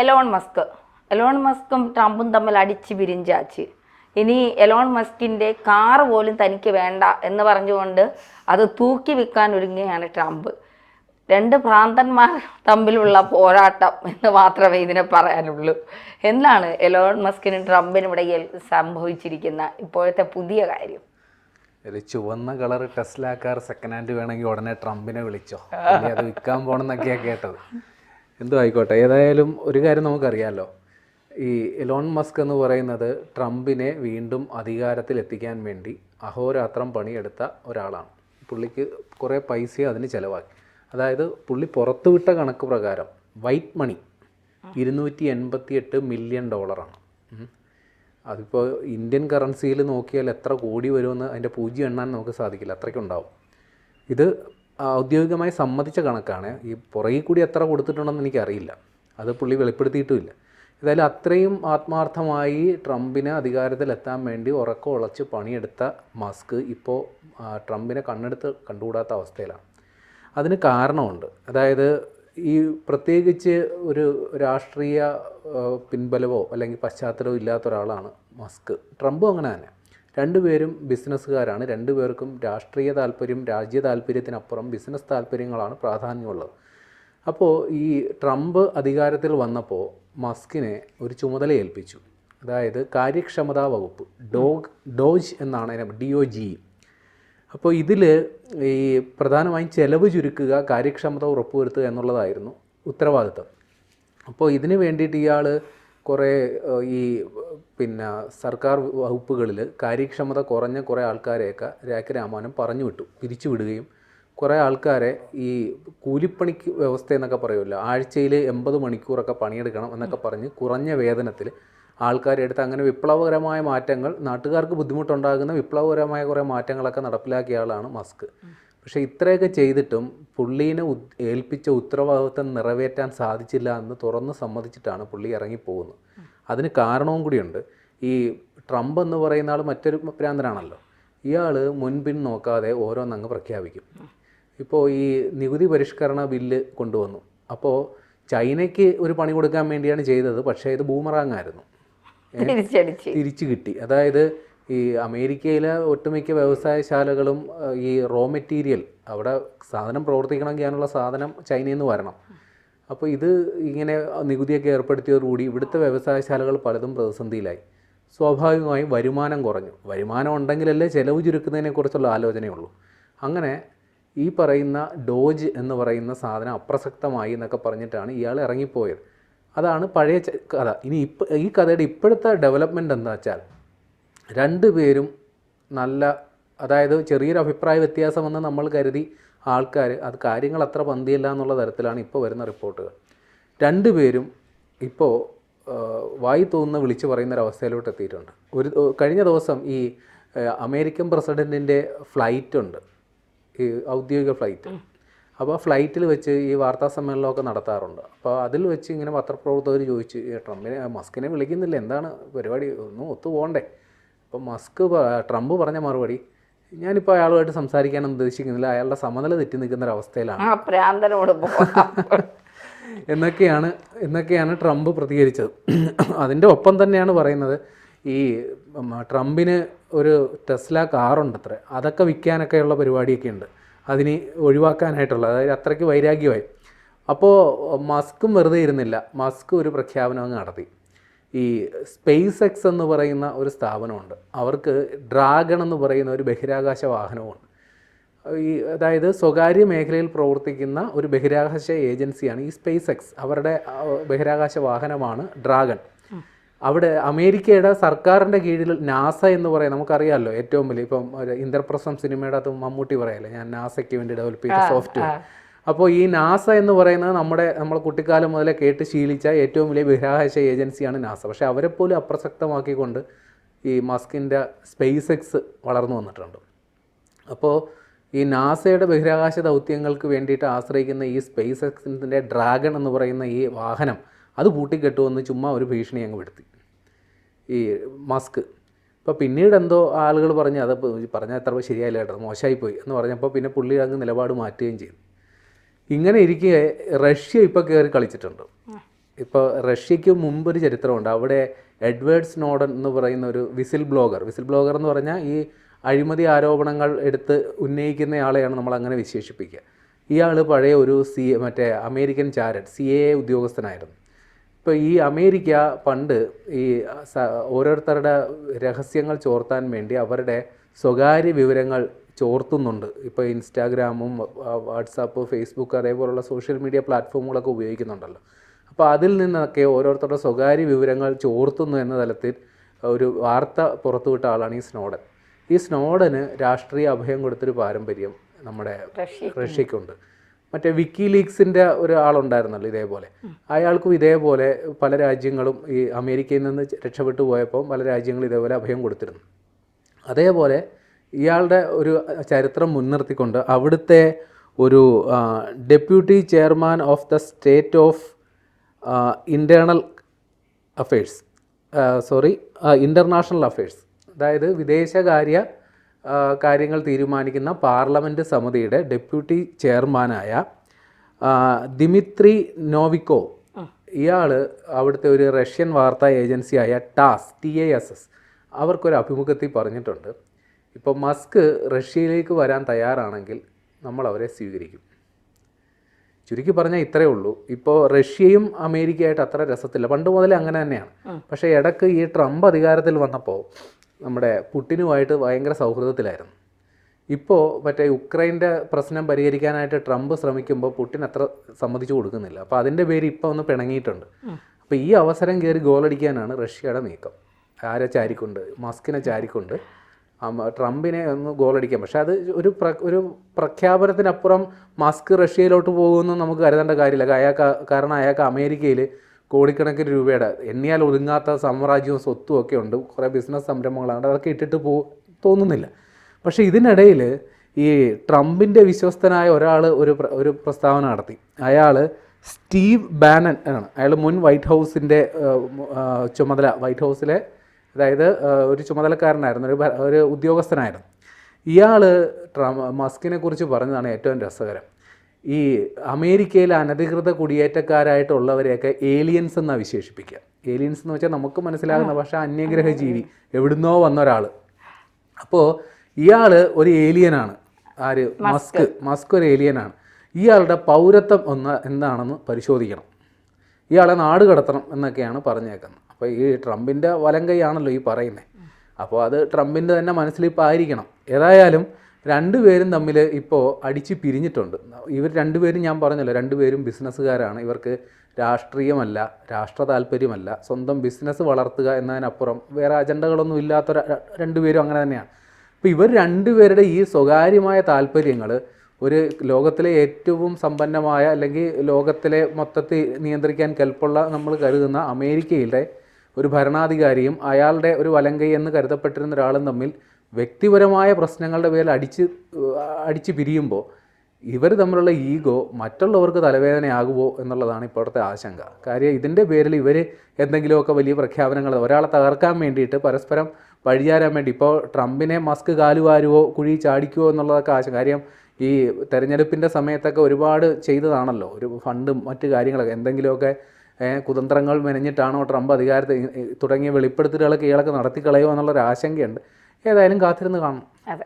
Elon Musk Elon മസ്കും ട്രംപും തമ്മിൽ അടിച്ച് പിരിഞ്ചാച്ച്. ഇനി എലോൺ മസ്കിൻ്റെ കാറ് പോലും തനിക്ക് വേണ്ട എന്ന് പറഞ്ഞുകൊണ്ട് അത് തൂക്കി വിൽക്കാൻ ഒരുങ്ങുകയാണ് ട്രംപ്. രണ്ട് ഭ്രാന്തന്മാർ തമ്മിലുള്ള പോരാട്ടം എന്ന് മാത്രമേ ഇതിനെ പറയാനുള്ളൂ. എന്താണ് എലോൺ മസ്കിനും ട്രംപിനും ഇടയിൽ സംഭവിച്ചിരിക്കുന്ന ഇപ്പോഴത്തെ പുതിയ കാര്യം? ഒരു ചുവന്ന colour Tesla car second hand വേണമെങ്കിൽ ഉടനെ ട്രംപിനെ വിളിച്ചോ, അത് വിൽക്കാൻ പോകണമെന്നൊക്കെയാണ് കേട്ടത്. എന്തോ ആയിക്കോട്ടെ, ഏതായാലും ഒരു കാര്യം നമുക്കറിയാമല്ലോ, ഈ എലോൺ മസ്ക് എന്ന് പറയുന്നത് ട്രംപിനെ വീണ്ടും അധികാരത്തിൽ എത്തിക്കാൻ വേണ്ടി അഹോരാത്രം പണിയെടുത്ത ഒരാളാണ്. പുള്ളിക്ക് കുറേ പൈസ അതിന് ചിലവാക്കി. അതായത് പുള്ളി പുറത്തുവിട്ട കണക്ക് പ്രകാരം വൈറ്റ് മണി $288 മില്യൺ. അതിപ്പോൾ ഇന്ത്യൻ കറൻസിയിൽ നോക്കിയാൽ എത്ര കോടി വരുമെന്ന് അതിൻ്റെ പൂജ്യം എണ്ണാൻ നമുക്ക് സാധിക്കില്ല, അത്രയ്ക്കുണ്ടാവും. ഇത് ഔദ്യോഗികമായി സമ്മതിച്ച കണക്കാണ്. ഈ പുറകിൽ കൂടി എത്ര കൊടുത്തിട്ടുണ്ടെന്ന് എനിക്കറിയില്ല, അത് പുള്ളി വെളിപ്പെടുത്തിയിട്ടുമില്ല. ഏതായാലും അത്രയും ആത്മാർത്ഥമായി ട്രംപിനെ അധികാരത്തിലെത്താൻ വേണ്ടി ഉറക്കം ഉളച്ച് പണിയെടുത്ത മസ്ക് ഇപ്പോൾ ട്രംപിനെ കണ്ടുകൂടാത്ത അവസ്ഥയിലാണ്. അതിന് കാരണമുണ്ട്. അതായത് ഈ പ്രത്യേകിച്ച് ഒരു രാഷ്ട്രീയ പിൻബലമോ അല്ലെങ്കിൽ പശ്ചാത്തലമോ ഇല്ലാത്ത ഒരാളാണ് മസ്ക്. ട്രംപും അങ്ങനെ തന്നെ. രണ്ടുപേരും ബിസിനസ്സുകാരാണ്. രണ്ടുപേർക്കും രാഷ്ട്രീയ താല്പര്യം, രാജ്യ താല്പര്യത്തിനപ്പുറം ബിസിനസ് താല്പര്യങ്ങളാണ് പ്രാധാന്യമുള്ളത്. അപ്പോൾ ഈ ട്രംപ് അധികാരത്തിൽ വന്നപ്പോൾ മസ്കിനെ ഒരു ചുമതല ഏൽപ്പിച്ചു. അതായത് കാര്യക്ഷമതാ വകുപ്പ്, ഡോജ് എന്നാണ് അതിനെ, DOG. അപ്പോൾ ഇതിൽ ഈ പ്രധാനമായും ചെലവ് ചുരുക്കുക, കാര്യക്ഷമത ഉറപ്പുവരുത്തുക എന്നുള്ളതായിരുന്നു ഉത്തരവാദിത്തം. അപ്പോൾ ഇതിന് വേണ്ടിയിട്ട് ഇയാൾ കുറേ ഈ സർക്കാർ വകുപ്പുകളിൽ കാര്യക്ഷമത കുറഞ്ഞ കുറേ ആൾക്കാരെയൊക്കെ രാമോഹൻ പറഞ്ഞു വിട്ടു, പിരിച്ചു വിടുകയും കുറേ ആൾക്കാരെ ഈ കൂലിപ്പണിക്ക് വ്യവസ്ഥ എന്നൊക്കെ പറയുമല്ലോ, ആഴ്ചയിൽ 80 മണിക്കൂറൊക്കെ പണിയെടുക്കണം എന്നൊക്കെ പറഞ്ഞ് കുറഞ്ഞ വേതനത്തിൽ ആൾക്കാരെ എടുത്ത് അങ്ങനെ വിപ്ലവകരമായ മാറ്റങ്ങൾ, നാട്ടുകാർക്ക് ബുദ്ധിമുട്ടുണ്ടാകുന്ന വിപ്ലവകരമായ കുറേ മാറ്റങ്ങളൊക്കെ നടപ്പിലാക്കിയ ആളാണ് മസ്ക്. പക്ഷേ ഇത്രയൊക്കെ ചെയ്തിട്ടും പുള്ളീനെ ഏൽപ്പിച്ച ഉത്തരവാദിത്വം നിറവേറ്റാൻ സാധിച്ചില്ല എന്ന് തുറന്ന് സമ്മതിച്ചിട്ടാണ് പുള്ളി ഇറങ്ങിപ്പോകുന്നത്. അതിന് കാരണവും കൂടിയുണ്ട്. ഈ ട്രംപ് എന്ന് പറയുന്ന ആൾ മറ്റൊരു ഭ്രാന്തനാണല്ലോ. ഇയാൾ മുൻപിൻ നോക്കാതെ ഓരോന്നങ്ങ് പ്രഖ്യാപിക്കും. ഇപ്പോൾ ഈ നികുതി പരിഷ്കരണ ബില്ല് കൊണ്ടുവന്നു. അപ്പോൾ ചൈനയ്ക്ക് ഒരു പണി കൊടുക്കാൻ വേണ്ടിയാണ് ചെയ്തത്, പക്ഷേ ഇത് ബൂമറാങ്ങായിരുന്നു, തിരിച്ചു കിട്ടി. അതായത് ഈ അമേരിക്കയിലെ ഒട്ടുമിക്ക വ്യവസായശാലകളും ഈ റോ മെറ്റീരിയൽ, അവിടെ സാധനം പ്രവർത്തിക്കണമെങ്കിൽ അതിനുള്ള സാധനം ചൈനയിൽ നിന്ന് വരണം. അപ്പോൾ ഇത് ഇങ്ങനെ നികുതിയൊക്കെ ഏർപ്പെടുത്തിയതോടുകൂടി ഇവിടുത്തെ വ്യവസായശാലകൾ പലതും പ്രതിസന്ധിയിലായി. സ്വാഭാവികമായും വരുമാനം കുറഞ്ഞു. വരുമാനം ഉണ്ടെങ്കിലല്ലേ ചിലവ് ചുരുക്കുന്നതിനെക്കുറിച്ചുള്ള ആലോചനയുള്ളൂ. അങ്ങനെ ഈ പറയുന്ന ഡോജ് എന്ന് പറയുന്ന സാധനം അപ്രസക്തമായി എന്നൊക്കെ പറഞ്ഞിട്ടാണ് ഇയാൾ ഇറങ്ങിപ്പോയത്. അതാണ് പഴയ കഥ. ഇനി ഈ കഥയുടെ ഇപ്പോഴത്തെ ഡെവലപ്മെൻറ്റ് എന്താ വെച്ചാൽ, രണ്ടുപേരും നല്ല, അതായത് ചെറിയൊരു അഭിപ്രായ വ്യത്യാസമെന്ന് നമ്മൾ കരുതി ആൾക്കാർ, അത് കാര്യങ്ങൾ അത്ര പന്തിയല്ല എന്നുള്ള തരത്തിലാണ് ഇപ്പോൾ വരുന്ന റിപ്പോർട്ടുകൾ. രണ്ടുപേരും ഇപ്പോൾ വായി തോന്നുന്ന വിളിച്ചു പറയുന്നൊരവസ്ഥയിലോട്ട് എത്തിയിട്ടുണ്ട്. കഴിഞ്ഞ ദിവസം ഈ അമേരിക്കൻ പ്രസിഡൻറ്റിൻ്റെ ഫ്ലൈറ്റുണ്ട്, ഈ ഔദ്യോഗിക ഫ്ലൈറ്റ്. അപ്പോൾ ആ ഫ്ലൈറ്റിൽ വെച്ച് ഈ വാർത്താ സമ്മേളനമൊക്കെ നടത്താറുണ്ട്. അപ്പോൾ അതിൽ വെച്ച് ഇങ്ങനെ പത്രപ്രവർത്തകർ ചോദിച്ചു, മസ്കിനെ വിളിക്കുന്നില്ല, എന്താണ് പരിപാടി, ഒന്നും ഒത്തു പോകണ്ടേ? അപ്പോൾ ട്രംപ് പറഞ്ഞ മറുപടി, ഞാനിപ്പോൾ അയാളുമായിട്ട് സംസാരിക്കാനൊന്നും ഉദ്ദേശിക്കുന്നില്ല, അയാളുടെ സമനില തെറ്റി നിൽക്കുന്നൊരവസ്ഥയിലാണ് എന്നൊക്കെയാണ് ട്രംപ് പ്രതികരിച്ചത്. അതിൻ്റെ ഒപ്പം തന്നെയാണ് പറയുന്നത്, ഈ ട്രംപിന് ഒരു ടെസ്ല കാറുണ്ടത്രേ, അതൊക്കെ വിൽക്കാനൊക്കെയുള്ള പരിപാടിയൊക്കെ ഉണ്ട്, അതിന് ഒഴിവാക്കാനായിട്ടുള്ള, അതായത് അത്രയ്ക്ക് വൈരാഗ്യമായി. അപ്പോൾ മസ്കും വെറുതെ ഇരുന്നില്ല. മസ്ക് ഒരു പ്രഖ്യാപനം അങ്ങ് നടത്തി. ഈ സ്പേസ് എക്സ് എന്ന് പറയുന്ന ഒരു സ്ഥാപനമുണ്ട്, അവർക്ക് ഡ്രാഗൺ എന്ന് പറയുന്ന ഒരു ബഹിരാകാശ വാഹനവുമുണ്ട്. അതായത് സ്വകാര്യ മേഖലയിൽ പ്രവർത്തിക്കുന്ന ഒരു ബഹിരാകാശ ഏജൻസിയാണ് ഈ സ്പേസ് എക്സ്. അവരുടെ ബഹിരാകാശ വാഹനമാണ് ഡ്രാഗൺ. അവിടെ അമേരിക്കയുടെ സർക്കാരിൻ്റെ കീഴിൽ നാസ എന്ന് പറയാം, നമുക്കറിയാമല്ലോ, ഏറ്റവും വലിയ, ഇപ്പം ഒരു ഇന്ദ്രപ്രസ്ഥം സിനിമയുടെ അകത്ത് മമ്മൂട്ടി പറയല്ലേ, ഞാൻ നാസയ്ക്ക് വേണ്ടി ഡെവലപ്പ് ചെയ്ത സോഫ്റ്റ്വെയർ. അപ്പോൾ ഈ നാസ എന്ന് പറയുന്നത് നമ്മളെ കുട്ടിക്കാലം മുതലേ കേട്ട് ശീലിച്ച ഏറ്റവും വലിയ ബഹിരാകാശ ഏജൻസിയാണ് നാസ. പക്ഷേ അവരെപ്പോലും അപ്രസക്തമാക്കിക്കൊണ്ട് ഈ മസ്കിൻ്റെ സ്പേസ് എക്സ് വളർന്നു വന്നിട്ടുണ്ട്. അപ്പോൾ ഈ നാസയുടെ ബഹിരാകാശ ദൗത്യങ്ങൾക്ക് വേണ്ടിയിട്ട് ആശ്രയിക്കുന്ന ഈ സ്പേസ് എക്സിൻ്റെ ഡ്രാഗൺ എന്ന് പറയുന്ന ഈ വാഹനം അത് പൂട്ടിക്കെട്ടുമെന്ന് ചുമ്മാ ഒരു ഭീഷണി അങ്ങ് വിടുത്തി ഈ മസ്ക്. അപ്പോൾ പിന്നീട് എന്തോ ആളുകൾ പറഞ്ഞു, അത് പറഞ്ഞാൽ എത്ര ശരിയായില്ല കേട്ടോ, മോശമായിപ്പോയി എന്ന് പറഞ്ഞപ്പോൾ പിന്നെ പുള്ളി അങ്ങ് നിലപാട് മാറ്റുകയും ചെയ്തു. ഇങ്ങനെ ഇരിക്കെ റഷ്യ ഇപ്പോൾ കയറി കളിച്ചിട്ടുണ്ട്. ഇപ്പോൾ റഷ്യയ്ക്ക് മുമ്പൊരു ചരിത്രമുണ്ട്. അവിടെ എഡ്വേർഡ് സ്നോഡൻ എന്ന് പറയുന്ന ഒരു വിസിൽ ബ്ലോഗർ എന്ന് പറഞ്ഞാൽ ഈ അഴിമതി ആരോപണങ്ങൾ എടുത്ത് ഉന്നയിക്കുന്നയാളെയാണ് നമ്മൾ അങ്ങനെ വിശേഷിപ്പിക്കുക. ഇയാൾ പഴയ ഒരു മറ്റേ അമേരിക്കൻ ചാരൻ CIA ഉദ്യോഗസ്ഥനായിരുന്നു. ഇപ്പോൾ ഈ അമേരിക്ക പണ്ട് ഈ ഓരോരുത്തരുടെ രഹസ്യങ്ങൾ ചോർത്താൻ വേണ്ടി അവരുടെ സ്വകാര്യ വിവരങ്ങൾ ചോർത്തുന്നുണ്ട്. ഇപ്പോൾ ഇൻസ്റ്റാഗ്രാമും വാട്സാപ്പ്, ഫേസ്ബുക്ക് അതേപോലുള്ള സോഷ്യൽ മീഡിയ പ്ലാറ്റ്ഫോമുകളൊക്കെ ഉപയോഗിക്കുന്നുണ്ടല്ലോ. അപ്പോൾ അതിൽ നിന്നൊക്കെ ഓരോരുത്തരുടെ സ്വകാര്യ വിവരങ്ങൾ ചോർത്തുന്നു എന്ന തലത്തിൽ ഒരു വാർത്ത പുറത്തുവിട്ട ആളാണ് ഈ സ്നോഡൻ. ഈ സ്നോഡന് രാഷ്ട്രീയ അഭയം കൊടുത്തൊരു പാരമ്പര്യം നമ്മുടെ റഷ്യക്കുണ്ട്. മറ്റേ വിക്കിലീക്സിൻ്റെ ഒരാളുണ്ടായിരുന്നല്ലോ ഇതേപോലെ. അയാൾക്കും ഇതേപോലെ പല രാജ്യങ്ങളും ഈ അമേരിക്കയിൽ നിന്ന് രക്ഷപ്പെട്ടു പോയപ്പോൾ പല രാജ്യങ്ങളും ഇതേപോലെ അഭയം കൊടുത്തിരുന്നു. അതേപോലെ ഇയാളുടെ ഒരു ചരിത്രം മുൻനിർത്തിക്കൊണ്ട് അവിടുത്തെ ഒരു deputy chairman of the state of international affairs, അതായത് വിദേശകാര്യ കാര്യങ്ങൾ തീരുമാനിക്കുന്ന പാർലമെൻറ്റ് സമിതിയുടെ ഡെപ്യൂട്ടി ചെയർമാനായ ദിമിത്രി നോവിക്കോ, ഇയാൾ അവിടുത്തെ ഒരു റഷ്യൻ വാർത്താ ഏജൻസിയായ TASS അവർക്കൊരു അഭിമുഖത്തിൽ പറഞ്ഞിട്ടുണ്ട്, ഇപ്പോൾ മസ്ക് റഷ്യയിലേക്ക് വരാൻ തയ്യാറാണെങ്കിൽ നമ്മൾ അവരെ സ്വീകരിക്കും. ചുരുക്കി പറഞ്ഞാൽ ഇത്രയേ ഉള്ളൂ. ഇപ്പോൾ റഷ്യയും അമേരിക്കയായിട്ട് അത്ര രസത്തില്ല, പണ്ട് മുതലേ അങ്ങനെ തന്നെയാണ്. പക്ഷേ ഇടയ്ക്ക് ഈ ട്രംപ് അധികാരത്തിൽ വന്നപ്പോൾ നമ്മുടെ പുടിനുമായിട്ട് ഭയങ്കര സൗഹൃദത്തിലായിരുന്നു. ഇപ്പോൾ മറ്റേ യുക്രൈൻ്റെ പ്രശ്നം പരിഹരിക്കാനായിട്ട് ട്രംപ് ശ്രമിക്കുമ്പോൾ പുടിൻ അത്ര സമ്മതിച്ചു കൊടുക്കുന്നില്ല. അപ്പോൾ അതിൻ്റെ പേര് ഇപ്പോൾ ഒന്ന് പിണങ്ങിയിട്ടുണ്ട്. അപ്പോൾ ഈ അവസരം കയറി ഗോളടിക്കാനാണ് റഷ്യയുടെ നീക്കം. ആരെ ചാരിക്കൊണ്ട്, മസ്കിനെ ചാരിക്കൊണ്ട് ട്രംപിനെ ഒന്ന് ഗോളടിക്കാം. പക്ഷേ അത് ഒരു പ്രഖ്യാപനത്തിനപ്പുറം മസ്ക് റഷ്യയിലോട്ട് പോകുമെന്ന് നമുക്ക് കരുതേണ്ട കാര്യമില്ല. കാരണം അയാൾക്ക് അമേരിക്കയിൽ കോടിക്കണക്കിന് രൂപയുടെ എണ്ണിയാൽ ഒതുങ്ങാത്ത സാമ്രാജ്യവും സ്വത്തും ഒക്കെ ഉണ്ട്, കുറേ ബിസിനസ് സംരംഭങ്ങളാണ്, അതൊക്കെ ഇട്ടിട്ട് തോന്നുന്നില്ല. പക്ഷേ ഇതിനിടയിൽ ഈ ട്രംപിൻ്റെ വിശ്വസ്തനായ ഒരാൾ ഒരു പ്രസ്താവന നടത്തി. അയാൾ സ്റ്റീവ് ബാനൻ ആണ്. അയാൾ മുൻ വൈറ്റ് ഹൗസിൻ്റെ വൈറ്റ് ഹൗസിലെ അതായത് ഒരു ചുമതലക്കാരനായിരുന്നു, ഒരു ഉദ്യോഗസ്ഥനായിരുന്നു. ഇയാൾ മസ്കിനെ കുറിച്ച് പറഞ്ഞതാണ് ഏറ്റവും രസകരം. ഈ അമേരിക്കയിലെ അനധികൃത കുടിയേറ്റക്കാരായിട്ടുള്ളവരെയൊക്കെ ഏലിയൻസ് എന്നാണ് വിശേഷിപ്പിക്കുക. ഏലിയൻസ് എന്ന് വെച്ചാൽ നമുക്ക് മനസ്സിലാകുന്ന പക്ഷേ അന്യഗ്രഹ ജീവി, എവിടുന്നോ വന്ന ഒരാൾ. അപ്പോൾ ഇയാൾ ഒരു ഏലിയനാണ്. ആര്? മസ്ക് ഒരു ഏലിയനാണ്. ഇയാളുടെ പൗരത്വം എന്താണെന്ന് പരിശോധിക്കണം, ഇയാളെ നാട് കടത്തണം എന്നൊക്കെയാണ് പറഞ്ഞേക്കുന്നത്. അപ്പോൾ ഈ ട്രംപിൻ്റെ വലം കൈയാണല്ലോ ഈ പറയുന്നത്. അപ്പോൾ അത് ട്രംപിൻ്റെ തന്നെ മനസ്സിലിപ്പോൾ ആയിരിക്കണം. ഏതായാലും രണ്ടുപേരും തമ്മിൽ ഇപ്പോൾ അടിച്ച് പിരിഞ്ഞിട്ടുണ്ട്. ഇവർ രണ്ടുപേരും, ഞാൻ പറഞ്ഞല്ലോ, രണ്ടുപേരും ബിസിനസ്സുകാരാണ്. ഇവർക്ക് രാഷ്ട്രീയമല്ല, രാഷ്ട്ര താല്പര്യമല്ല, സ്വന്തം ബിസിനസ് വളർത്തുക എന്നതിനപ്പുറം വേറെ അജണ്ടകളൊന്നും ഇല്ലാത്ത രണ്ടുപേരും അങ്ങനെ തന്നെയാണ്. അപ്പോൾ ഇവർ രണ്ടുപേരുടെ ഈ സ്വകാര്യമായ താല്പര്യങ്ങൾ ഒരു ലോകത്തിലെ ഏറ്റവും സമ്പന്നമായ അല്ലെങ്കിൽ ലോകത്തിലെ മൊത്തത്തിൽ നിയന്ത്രിക്കാൻ കെൽപ്പുള്ള നമ്മൾ കരുതുന്ന അമേരിക്കയിലെ ഒരു ഭരണാധികാരിയും അയാളുടെ ഒരു വലങ്കൈ എന്ന് കരുതപ്പെട്ടിരുന്ന ഒരാളും തമ്മിൽ വ്യക്തിപരമായ പ്രശ്നങ്ങളുടെ പേരിൽ അടിച്ച് പിരിയുമ്പോൾ ഇവർ തമ്മിലുള്ള ഈഗോ മറ്റുള്ളവർക്ക് തലവേദനയാകുമോ എന്നുള്ളതാണ് ഇപ്പോഴത്തെ ആശങ്ക. കാര്യം ഇതിൻ്റെ പേരിൽ ഇവർ എന്തെങ്കിലുമൊക്കെ വലിയ പ്രഖ്യാപനങ്ങൾ ഒരാളെ തകർക്കാൻ വേണ്ടിയിട്ട് പരസ്പരം വഴിചാരാൻ വേണ്ടി ഇപ്പോൾ ട്രംപിനെ മസ്ക് കാലുവാരുവോ കുഴി ചാടിക്കുമോ എന്നുള്ളതൊക്കെ ആശങ്ക. കാര്യം ഈ തെരഞ്ഞെടുപ്പിൻ്റെ സമയത്തൊക്കെ ഒരുപാട് ചെയ്തതാണല്ലോ, ഒരു ഫണ്ടും മറ്റു കാര്യങ്ങളൊക്കെ എന്തെങ്കിലുമൊക്കെ കുതന്ത്രങ്ങൾ മെനഞ്ഞിട്ടാണോ ട്രംപ് അധികാരത്തിൽ തുടങ്ങിയ വെളിപ്പെടുത്തലുകളൊക്കെ ഇയാളൊക്കെ നടത്തിക്കളയുമോ എന്നുള്ളൊരു ആശങ്കയുണ്ട്. ഏതായാലും കാത്തിരുന്ന് കാണണം. അതെ.